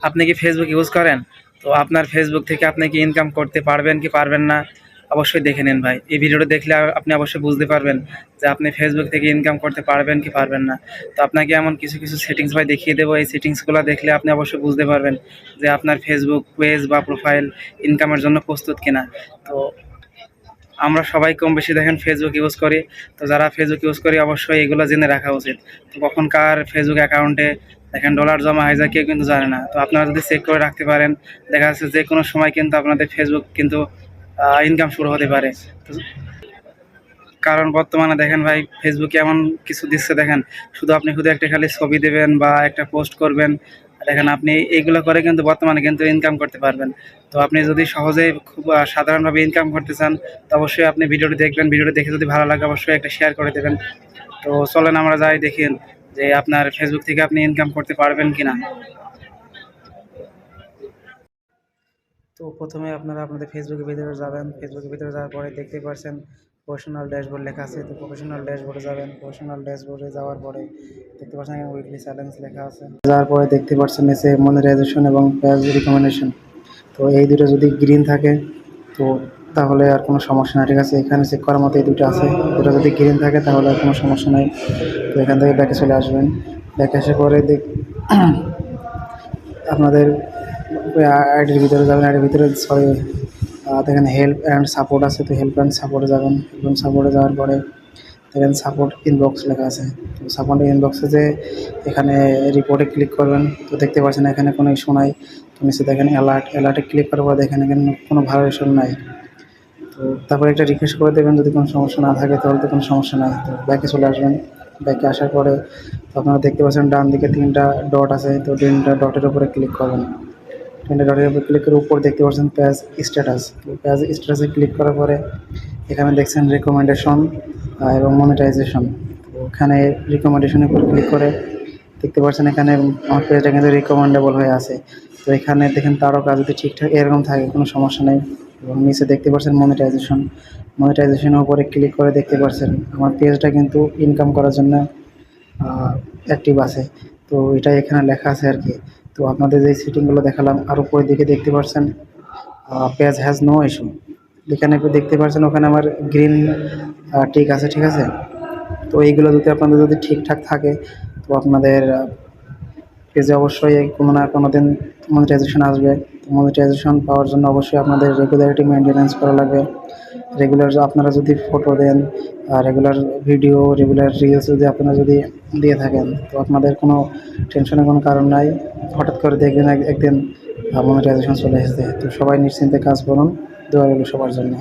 আপনি কি Facebook use করেন? তো আপনার ফেসবুক থেকে আপনি কি ইনকাম করতে পারবেন কি পারবেন না? অবশ্যই দেখে নিন ভাই। এই ভিডিওটা দেখলে আপনি অবশ্যই বুঝতে পারবেন যে আপনি ফেসবুক থেকে ইনকাম করতে পারবেন কি পারবেন না। তো আপনাকে এমন কিছু কিছু সেটিংস ভাই দেখিয়ে দেবো। এই সেটিংসগুলো দেখলে আপনি অবশ্যই বুঝতে পারবেন যে আপনার ফেসবুক পেজ বা প্রোফাইল ইনকামের জন্য প্রস্তুত কিনা। তো আমরা সবাই কম বেশি দেখেন ফেসবুক ইউজ করি। তো যারা ফেসবুক ইউজ করি অবশ্যই এগুলো জেনে রাখা উচিত। তো কখন কার ফেসবুক অ্যাকাউন্টে দেখেন ডলার জমা হয়ে যায় কেউ কিন্তু জানে না। তো আপনারা যদি চেক করে রাখতে পারেন, দেখা যাচ্ছে যে কোনো সময় কিন্তু আপনাদের ফেসবুক কিন্তু ইনকাম শুরু হতে পারে। তো কারণ বর্তমানে দেখেন ভাই ফেসবুকে এমন কিছু দিচ্ছে দেখেন, শুধু একটা খালি ছবি দেবেন বা একটা পোস্ট করবেন, দেখেন আপনি এইগুলো করে কিন্তু বর্তমানে কিন্তু ইনকাম করতে পারবেন। তো আপনি যদি সহজেই খুব সাধারণভাবে ইনকাম করতে চান, তো অবশ্যই আপনি ভিডিওটি দেখবেন। ভিডিওটি দেখে যদি ভালো লাগে অবশ্যই একটা শেয়ার করে দেবেন। তো চলেন আমরা যাই দেখেন যে আপনার ফেসবুক থেকে আপনি ইনকাম করতে পারবেন কিনা। তো প্রথমে আপনারা আপনাদের ফেসবুকের ভিতরে যাবেন। ফেসবুকের ভিতরে যাওয়ার পরে দেখতে পাচ্ছেন প্রফেশনাল ড্যাশবোর্ড লেখা আছে। তো প্রফেশনাল ড্যাশবোর্ডে যাবেন। প্রফেশনাল ড্যাশবোর্ডে যাওয়ার পরে দেখতে পাচ্ছেন এখানে উইকলি চ্যালেঞ্জ লেখা আছে। যাওয়ার পরে দেখতে পাচ্ছেন নিচে মনিটাইজেশন এবং পেজ রিকমেন্ডেশন। তো এই দুটো যদি গ্রিন থাকে তো তাহলে আর কোনো সমস্যা নাই, ঠিক আছে। এখানে চেক করার মতো এই দুটো আছে, দুটো যদি গ্রিন থাকে তাহলে আর কোনো সমস্যা নাই। তো এখান থেকে ব্যাকে চলে আসবেন। ব্যাকে আসার পরে আপনাদের আইডির ভিতরে যাবেন। আইডির ভিতরে সরি দেখেন হেল্প অ্যান্ড সাপোর্ট আছে। তো হেল্প অ্যান্ড সাপোর্টে যাবেন। হেল্প অ্যান্ড সাপোর্টে যাওয়ার পরে দেখেন সাপোর্ট ইনবক্স লেখা আছে। তো সাপোর্ট ইনবক্সে যে এখানে রিপোর্টে ক্লিক করবেন। তো দেখতে পাচ্ছেন এখানে কোনো ইস্যু নাই। তো নিচে দেখেন অ্যালার্টে ক্লিক করার পর দেখেন এখানে কোনো ভায়োলেশন নাই। তো তারপরে একটা রিকোয়েস্ট করে দেবেন, যদি কোনো সমস্যা না থাকে তাহলে তো কোনো সমস্যা নাই। তো ব্যাকে চলে আসবেন। ব্যাকে আসার পরে তো আপনারা দেখতে পাচ্ছেন ডান দিকে 3টা ডট আছে। তো 3টা ডটের উপরে ক্লিক করবেন। 3টা ডটের উপরে ক্লিক করে উপর দেখতে পাচ্ছেন পেজ স্ট্যাটাস। তো পেজ স্ট্যাটাসে ক্লিক করার পরে এখানে দেখছেন রেকমেন্ডেশন এবং মনিটাইজেশন। তো ওখানে রিকমেন্ডেশনের উপর ক্লিক করে দেখতে পাচ্ছেন এখানে আমার পেজটা কিন্তু রিকমেন্ডেবল হয়ে আছে। তো এখানে দেখেন তারকা যদি ঠিকঠাক এরকম থাকে কোনো সমস্যা নেই। এবং নিচে দেখতে পাচ্ছেন মনিটাইজেশন। মনিটাইজেশনের উপরে ক্লিক করে দেখতে পাচ্ছেন আমার পেজটা কিন্তু ইনকাম করার জন্য অ্যাক্টিভ আছে। তো এটাই এখানে লেখা আছে আর কি। তো আপনাদের যে সেটিংগুলো দেখালাম আর উপরের দিকে দেখতে পাচ্ছেন পেজ হ্যাজ নো ইস্যু। এখানে দেখতে পাচ্ছেন ওখানে আমার গ্রিন টিক আছে, ঠিক আছে। তো এইগুলো যদি আপনাদের যদি ঠিকঠাক থাকে তো আপনাদের পেজে অবশ্যই কোনো না কোনো দিন মনিটাইজেশন আসবে। তো মনিটাইজেশন পাওয়ার জন্য অবশ্যই আপনাদের রেগুলারিটি মেনটেন্যান্স করা লাগবে। রেগুলার আপনারা যদি ফটো দেন, রেগুলার ভিডিও, রেগুলার রিলস যদি আপনারা যদি দিয়ে থাকেন তো আপনাদের কোনো টেনশনের কোনো কারণ নাই। হঠাৎ করে দেখবেন একদিন মনিটাইজেশন চলে এসেছে। তো সবাই নিশ্চিন্তে কাজ করুন। দোয়া রইল সবার জন্য।